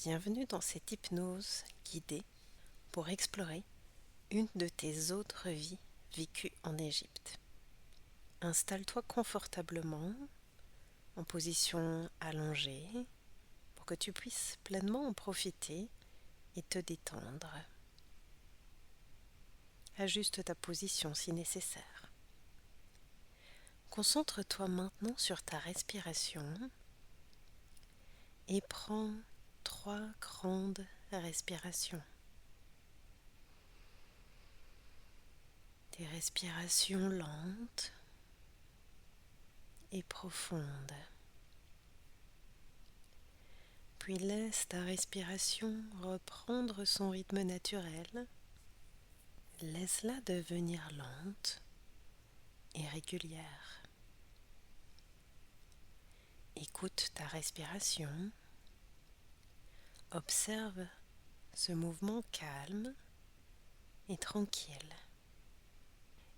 Bienvenue dans cette hypnose guidée pour explorer une de tes autres vies vécues en Égypte. Installe-toi confortablement en position allongée pour que tu puisses pleinement en profiter et te détendre. Ajuste ta position si nécessaire. Concentre-toi maintenant sur ta respiration et prends 3 grandes respirations. Des respirations lentes et profondes. Puis laisse ta respiration reprendre son rythme naturel. Laisse-la devenir lente et régulière. Écoute ta respiration. Observe ce mouvement calme et tranquille.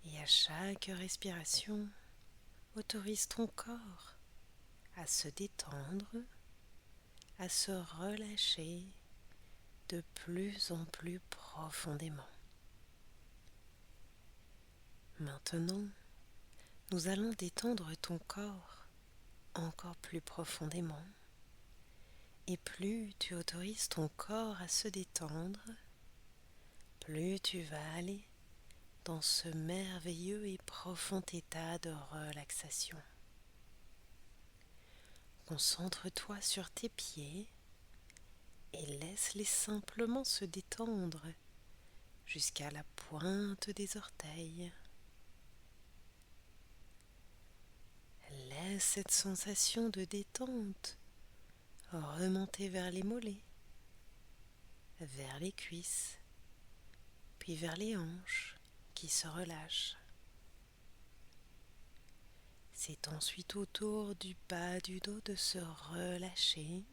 Et à chaque respiration, autorise ton corps à se détendre, à se relâcher de plus en plus profondément. Maintenant, nous allons détendre ton corps encore plus profondément. Et plus tu autorises ton corps à se détendre, plus tu vas aller dans ce merveilleux et profond état de relaxation. Concentre-toi sur tes pieds et laisse-les simplement se détendre jusqu'à la pointe des orteils. Laisse cette sensation de détente remonter vers les mollets, vers les cuisses, puis vers les hanches qui se relâchent. C'est ensuite au tour du bas du dos de se relâcher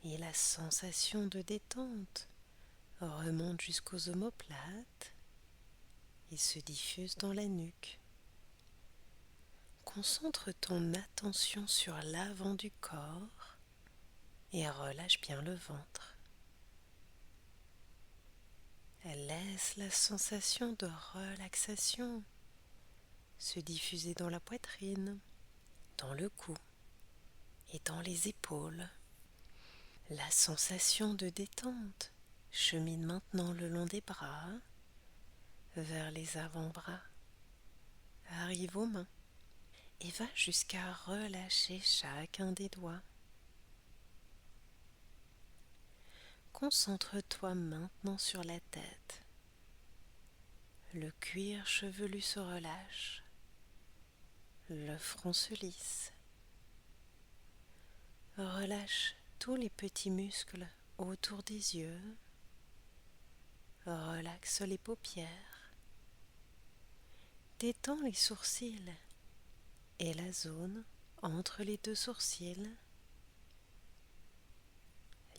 et la sensation de détente remonte jusqu'aux omoplates et se diffuse dans la nuque. Concentre ton attention sur l'avant du corps et relâche bien le ventre. Laisse la sensation de relaxation se diffuser dans la poitrine, dans le cou et dans les épaules. La sensation de détente chemine maintenant le long des bras, vers les avant-bras, arrive aux mains et va jusqu'à relâcher chacun des doigts. Concentre-toi maintenant sur la tête. Le cuir chevelu se relâche, le front se lisse. Relâche tous les petits muscles autour des yeux. Relaxe les paupières. Détends les sourcils et la zone entre les deux sourcils.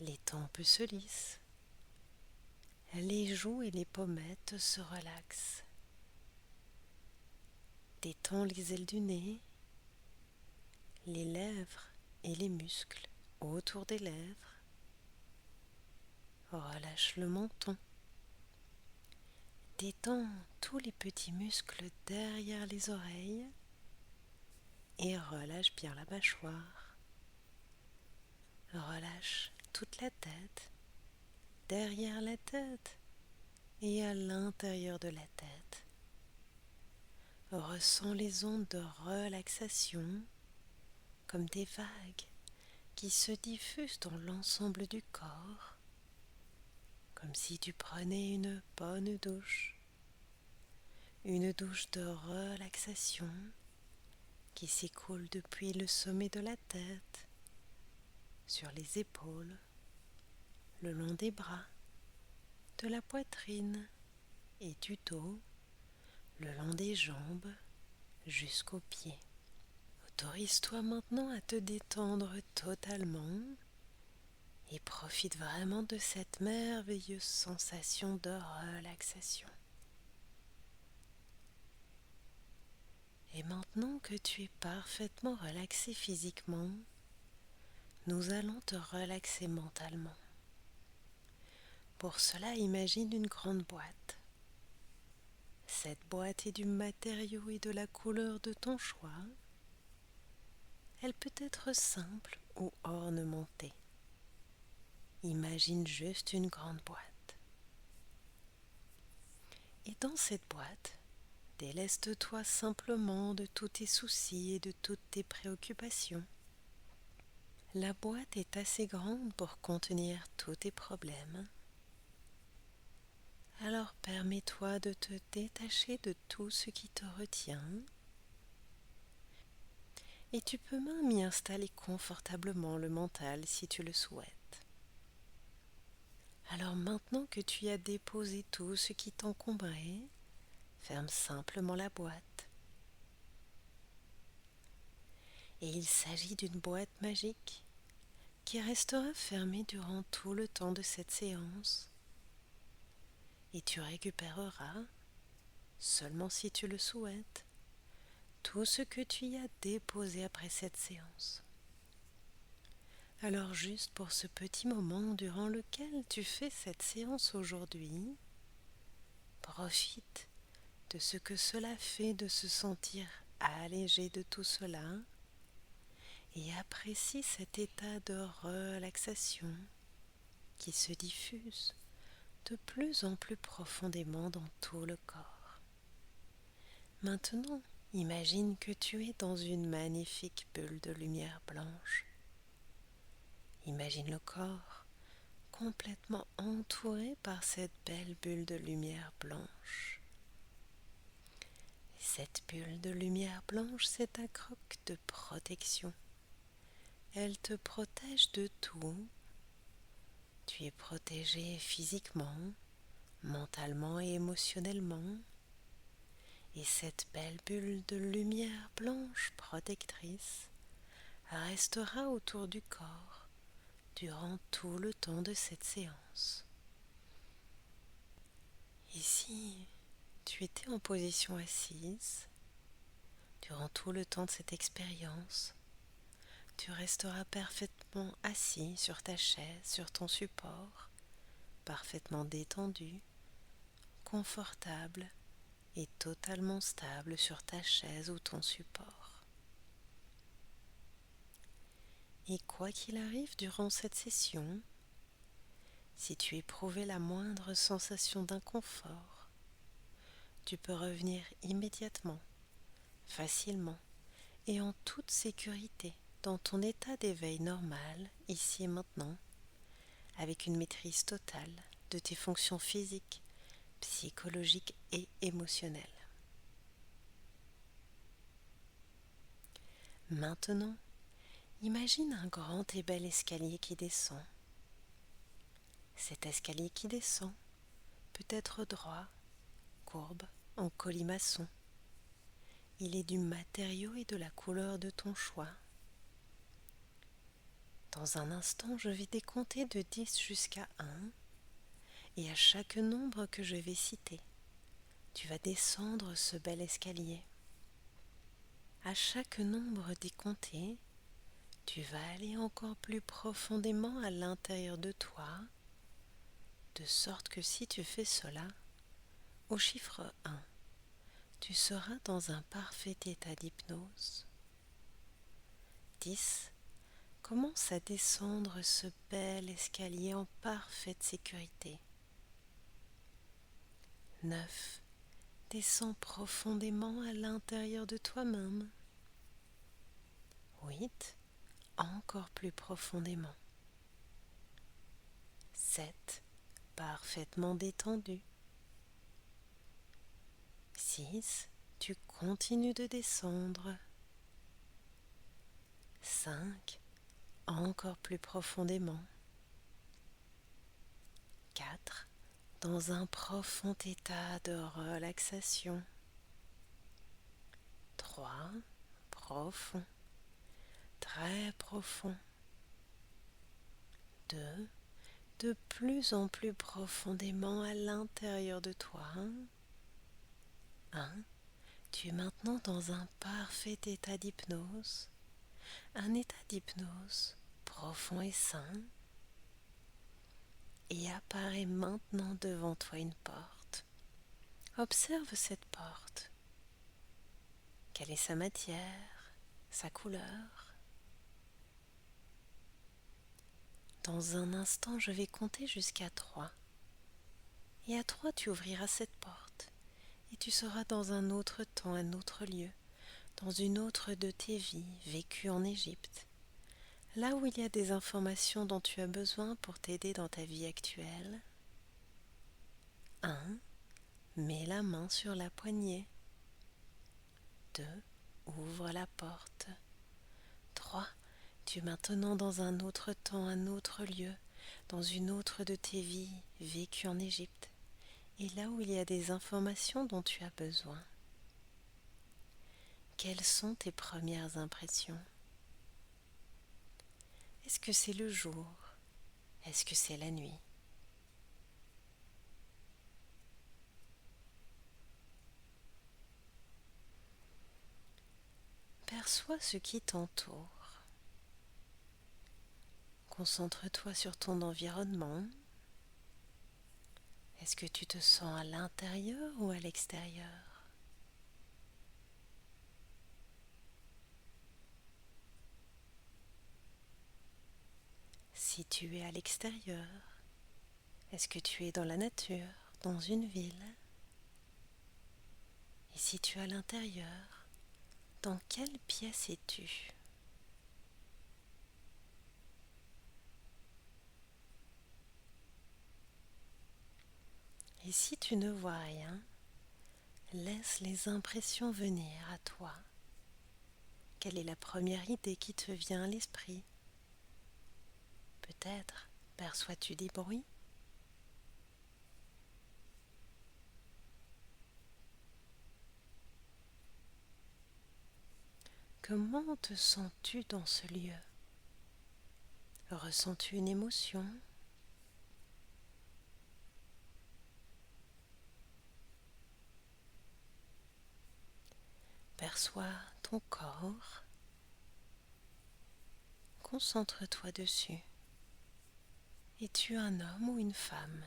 Les tempes se lissent. Les joues et les pommettes se relaxent. Détends les ailes du nez, les lèvres et les muscles autour des lèvres. Relâche le menton. Détends tous les petits muscles derrière les oreilles et relâche bien la mâchoire. Relâche toute la tête, derrière la tête et à l'intérieur de la tête. Ressens les ondes de relaxation comme des vagues qui se diffusent dans l'ensemble du corps, comme si tu prenais une bonne douche, une douche de relaxation qui s'écoule depuis le sommet de la tête, sur les épaules, le long des bras, de la poitrine et du dos, le long des jambes jusqu'aux pieds. Autorise-toi maintenant à te détendre totalement et profite vraiment de cette merveilleuse sensation de relaxation. Et maintenant que tu es parfaitement relaxé physiquement, nous allons te relaxer mentalement. Pour cela, imagine une grande boîte. Cette boîte est du matériau et de la couleur de ton choix. Elle peut être simple ou ornementée. Imagine juste une grande boîte. Et dans cette boîte, déleste-toi simplement de tous tes soucis et de toutes tes préoccupations. La boîte est assez grande pour contenir tous tes problèmes. Alors permets-toi de te détacher de tout ce qui te retient. Et tu peux même y installer confortablement le mental si tu le souhaites. Alors maintenant que tu as déposé tout ce qui t'encombrait, ferme simplement la boîte. Et il s'agit d'une boîte magique qui restera fermée durant tout le temps de cette séance. Et tu récupéreras, seulement si tu le souhaites, tout ce que tu y as déposé après cette séance. Alors juste pour ce petit moment durant lequel tu fais cette séance aujourd'hui, profite de ce que cela fait de se sentir allégé de tout cela et apprécie cet état de relaxation qui se diffuse de plus en plus profondément dans tout le corps. Maintenant, imagine que tu es dans une magnifique bulle de lumière blanche. Imagine le corps complètement entouré par cette belle bulle de lumière blanche. Et cette bulle de lumière blanche, c'est ta croque de protection. Elle te protège de tout. Tu es protégé physiquement, mentalement et émotionnellement. Et cette belle bulle de lumière blanche protectrice restera autour du corps durant tout le temps de cette séance. Ici, tu étais en position assise. Durant tout le temps de cette expérience, tu resteras parfaitement assis sur ta chaise, sur ton support, parfaitement détendu, confortable et totalement stable sur ta chaise ou ton support. Et quoi qu'il arrive durant cette session, si tu éprouvais la moindre sensation d'inconfort, tu peux revenir immédiatement, facilement et en toute sécurité dans ton état d'éveil normal, ici et maintenant, avec une maîtrise totale de tes fonctions physiques, psychologiques et émotionnelles. Maintenant, imagine un grand et bel escalier qui descend. Cet escalier qui descend peut être droit, courbe, en colimaçon. Il est du matériau et de la couleur de ton choix. Dans un instant, je vais décompter de 10 jusqu'à 1 et à chaque nombre que je vais citer, tu vas descendre ce bel escalier. À chaque nombre décompté, tu vas aller encore plus profondément à l'intérieur de toi, de sorte que si tu fais cela, au chiffre 1, tu seras dans un parfait état d'hypnose. 10. Commence à descendre ce bel escalier en parfaite sécurité. 9. Descends profondément à l'intérieur de toi-même. 8. Encore plus profondément. 7. Parfaitement détendu. 6. Tu continues de descendre. 5. Encore plus profondément. 4. Dans un profond état de relaxation. 3. Profond. Très profond. 2. De plus en plus profondément à l'intérieur de toi. 1. Tu es maintenant dans un parfait état d'hypnose. Un état d'hypnose profond et sain, et apparaît maintenant devant toi une porte. Observe cette porte. Quelle est sa matière, sa couleur? Dans un instant, je vais compter jusqu'à 3. Et à 3, tu ouvriras cette porte. Et tu seras dans un autre temps, un autre lieu, dans une autre de tes vies vécues en Égypte, là où il y a des informations dont tu as besoin pour t'aider dans ta vie actuelle. 1. Mets la main sur la poignée. 2. Ouvre la porte. 3. Tu es maintenant dans un autre temps, un autre lieu, dans une autre de tes vies vécues en Égypte, et là où il y a des informations dont tu as besoin. Quelles sont tes premières impressions? Est-ce que c'est le jour? Est-ce que c'est la nuit? Perçois ce qui t'entoure. Concentre-toi sur ton environnement. Est-ce que tu te sens à l'intérieur ou à l'extérieur? Si tu es à l'extérieur, est-ce que tu es dans la nature, dans une ville? Et si tu es à l'intérieur, dans quelle pièce es-tu? Et si tu ne vois rien, laisse les impressions venir à toi. Quelle est la première idée qui te vient à l'esprit? Peut-être perçois-tu des bruits? Comment te sens-tu dans ce lieu? Ressens-tu une émotion? Perçois ton corps. Concentre-toi dessus. Es-tu un homme ou une femme?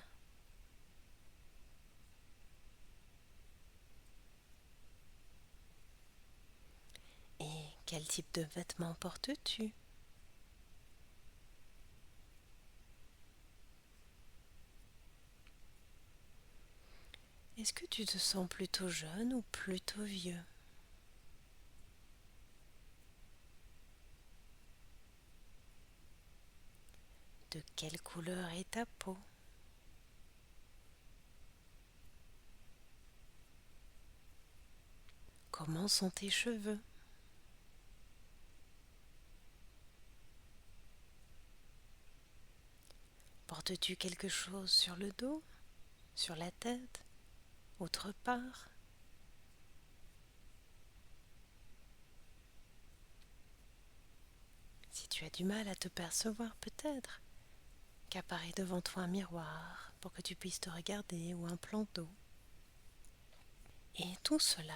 Et quel type de vêtements portes-tu? Est-ce que tu te sens plutôt jeune ou plutôt vieux? De quelle couleur est ta peau? Comment sont tes cheveux? Portes-tu quelque chose sur le dos, sur la tête, autre part? Si tu as du mal à te percevoir, peut-être qu'apparaît devant toi un miroir pour que tu puisses te regarder ou un plan d'eau. Et tout cela,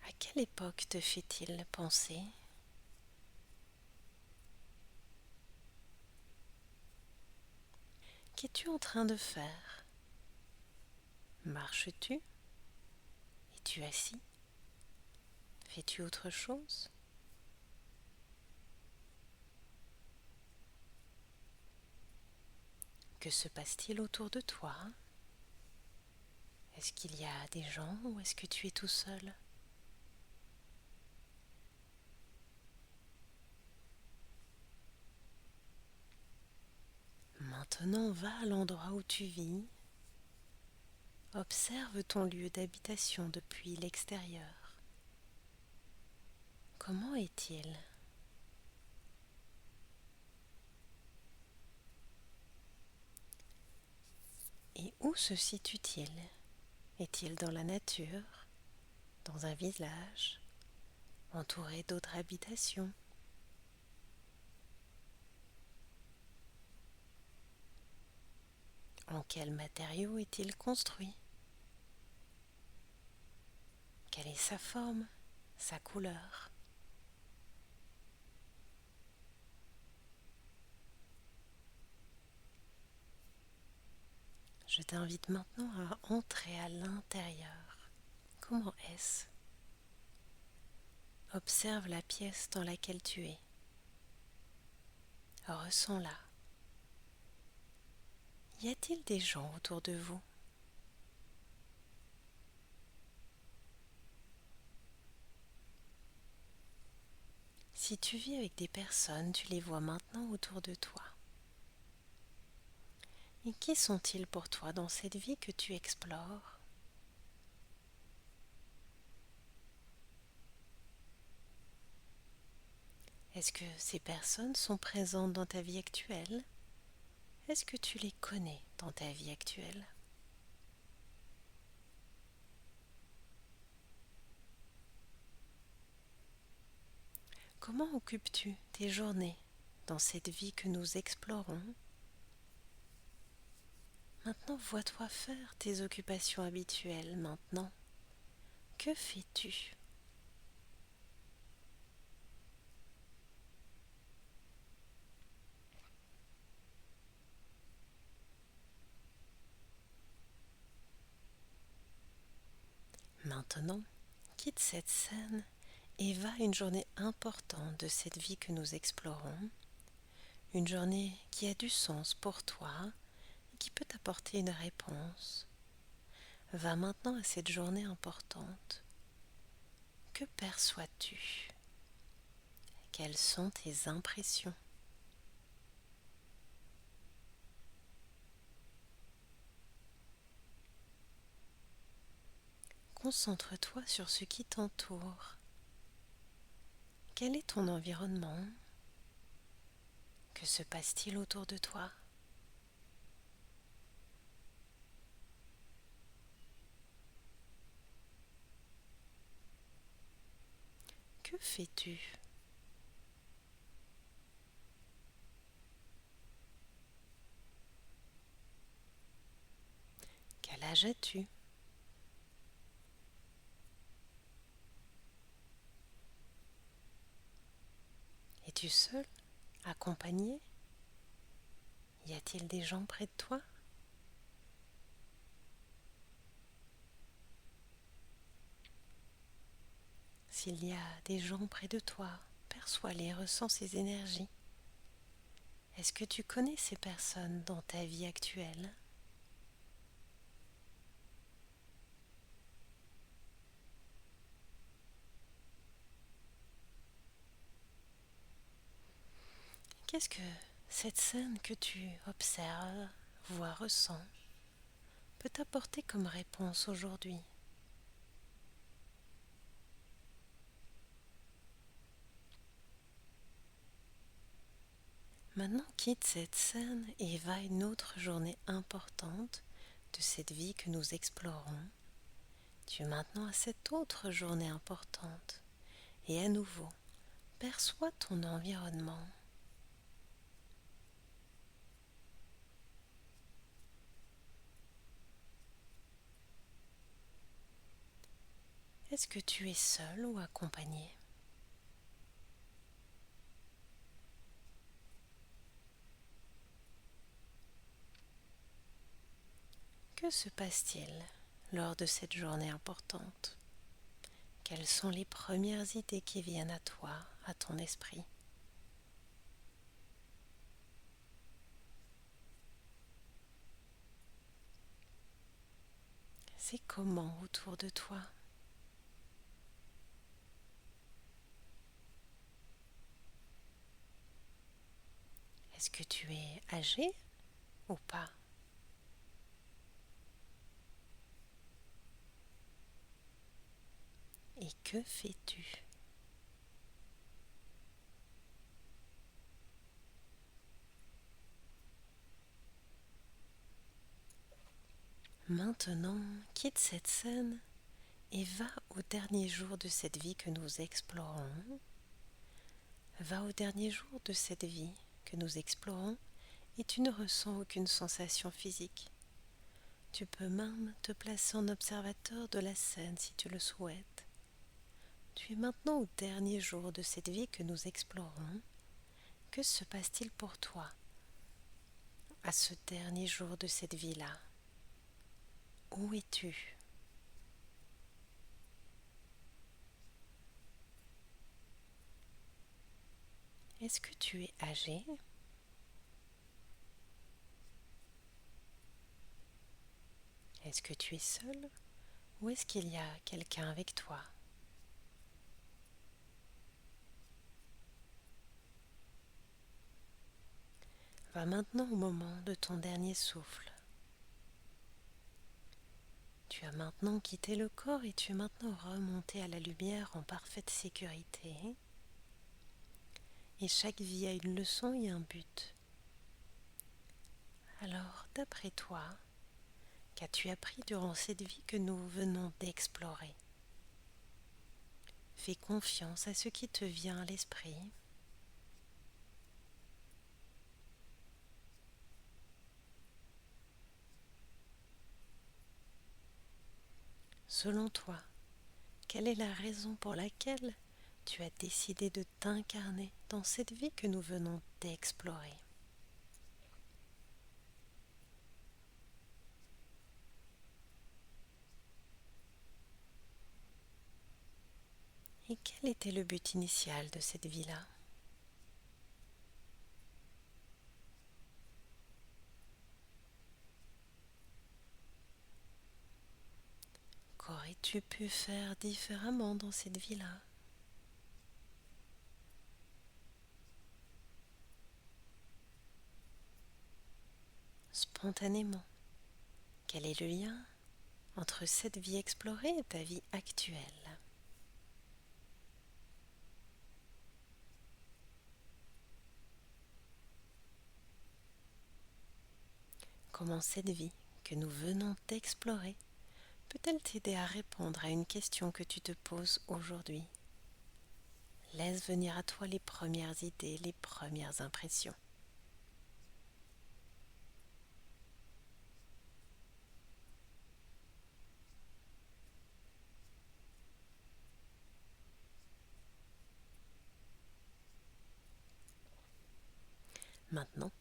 à quelle époque te fait-il penser? Qu'es-tu en train de faire? Marches-tu? Es-tu assis? Fais-tu autre chose? Que se passe-t-il autour de toi? Est-ce qu'il y a des gens ou est-ce que tu es tout seul? Maintenant, va à l'endroit où tu vis. Observe ton lieu d'habitation depuis l'extérieur. Comment est-il? Et où se situe-t-il? Est-il dans la nature, dans un village, entouré d'autres habitations? En quel matériau est-il construit? Quelle est sa forme, sa couleur? Je t'invite maintenant à entrer à l'intérieur. Comment est-ce? Observe la pièce dans laquelle tu es. Ressens-la. Y a-t-il des gens autour de vous? Si tu vis avec des personnes, tu les vois maintenant autour de toi. Et qui sont-ils pour toi dans cette vie que tu explores? Est-ce que ces personnes sont présentes dans ta vie actuelle? Est-ce que tu les connais dans ta vie actuelle? Comment occupes-tu tes journées dans cette vie que nous explorons? Maintenant, vois-toi faire tes occupations habituelles maintenant. Que fais-tu? Maintenant, quitte cette scène et va à une journée importante de cette vie que nous explorons, une journée qui a du sens pour toi et qui peut t'apporter une réponse. Va maintenant à cette journée importante. Que perçois-tu? Quelles sont tes impressions? Concentre-toi sur ce qui t'entoure. Quel est ton environnement? Que se passe-t-il autour de toi? Que fais-tu? Quel âge as-tu? Es-tu seul? Accompagné? Y a-t-il des gens près de toi? S'il y a des gens près de toi, perçois-les, ressens ces énergies. Est-ce que tu connais ces personnes dans ta vie actuelle? Qu'est-ce que cette scène que tu observes, vois, ressens, peut t'apporter comme réponse aujourd'hui? Maintenant, quitte cette scène et va à une autre journée importante de cette vie que nous explorons. Tu es maintenant à cette autre journée importante et à nouveau, perçois ton environnement. Est-ce que tu es seul ou accompagné? Que se passe-t-il lors de cette journée importante? Quelles sont les premières idées qui viennent à toi, à ton esprit? C'est comment autour de toi? Est-ce que tu es âgé ou pas? Et que fais-tu? Maintenant, quitte cette scène et va au dernier jour de cette vie que nous explorons. Va au dernier jour de cette vie que nous explorons et tu ne ressens aucune sensation physique. Tu peux même te placer en observateur de la scène si tu le souhaites. Tu es maintenant au dernier jour de cette vie que nous explorons. Que se passe-t-il pour toi à ce dernier jour de cette vie-là? Où es-tu? Est-ce que tu es âgé? Est-ce que tu es seul? Ou est-ce qu'il y a quelqu'un avec toi? Va maintenant au moment de ton dernier souffle. Tu as maintenant quitté le corps et tu es maintenant remonté à la lumière en parfaite sécurité. Et chaque vie a une leçon et un but. Alors, d'après toi, qu'as-tu appris durant cette vie que nous venons d'explorer? Fais confiance à ce qui te vient à l'esprit. Selon toi, quelle est la raison pour laquelle tu as décidé de t'incarner dans cette vie que nous venons d'explorer? Et quel était le but initial de cette vie-là? Qu'aurais-tu pu faire différemment dans cette vie-là? Spontanément, quel est le lien entre cette vie explorée et ta vie actuelle? Comment cette vie que nous venons d'explorer peut-elle t'aider à répondre à une question que tu te poses aujourd'hui? Laisse venir à toi les premières idées, les premières impressions. Maintenant,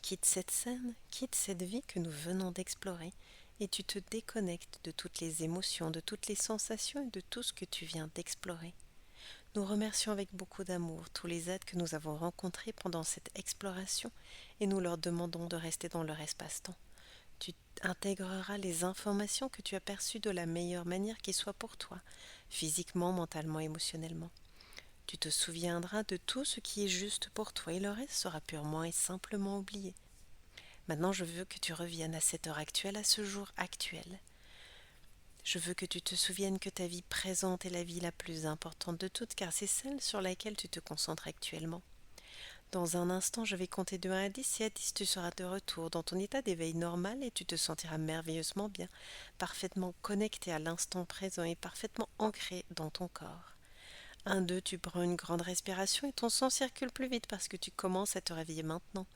quitte cette scène, quitte cette vie que nous venons d'explorer et tu te déconnectes de toutes les émotions, de toutes les sensations et de tout ce que tu viens d'explorer. Nous remercions avec beaucoup d'amour tous les êtres que nous avons rencontrés pendant cette exploration et nous leur demandons de rester dans leur espace-temps. Tu intégreras les informations que tu as perçues de la meilleure manière qui soit pour toi, physiquement, mentalement, émotionnellement. Tu te souviendras de tout ce qui est juste pour toi et le reste sera purement et simplement oublié. Maintenant, je veux que tu reviennes à cette heure actuelle, à ce jour actuel. Je veux que tu te souviennes que ta vie présente est la vie la plus importante de toutes car c'est celle sur laquelle tu te concentres actuellement. Dans un instant, je vais compter de 1 à 10 et à 10, tu seras de retour dans ton état d'éveil normal et tu te sentiras merveilleusement bien, parfaitement connecté à l'instant présent et parfaitement ancré dans ton corps. 1, 2, tu prends une grande respiration et ton sang circule plus vite parce que tu commences à te réveiller maintenant.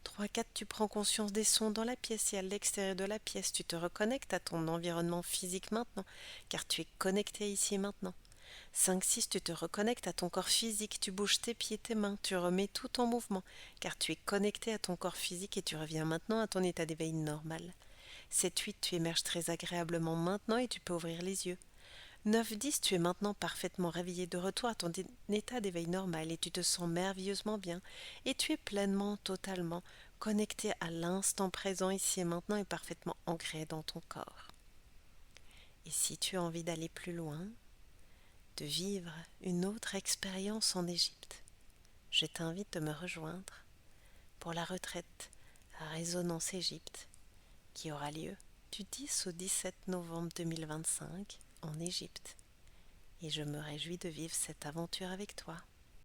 3, 4, tu prends conscience des sons dans la pièce et à l'extérieur de la pièce. Tu te reconnectes à ton environnement physique maintenant, car tu es connecté ici et maintenant. 5, 6, tu te reconnectes à ton corps physique. Tu bouges tes pieds, tes mains, tu remets tout en mouvement, car tu es connecté à ton corps physique et tu reviens maintenant à ton état d'éveil normal. 7, 8, tu émerges très agréablement maintenant et tu peux ouvrir les yeux. 9, 10, tu es maintenant parfaitement réveillé de retour à ton état d'éveil normal et tu te sens merveilleusement bien et tu es pleinement, totalement connecté à l'instant présent ici et maintenant et parfaitement ancré dans ton corps. Et si tu as envie d'aller plus loin, de vivre une autre expérience en Égypte, je t'invite de me rejoindre pour la retraite à Résonance Égypte qui aura lieu du 10 au 17 novembre 2025 en Égypte. Et je me réjouis de vivre cette aventure avec toi.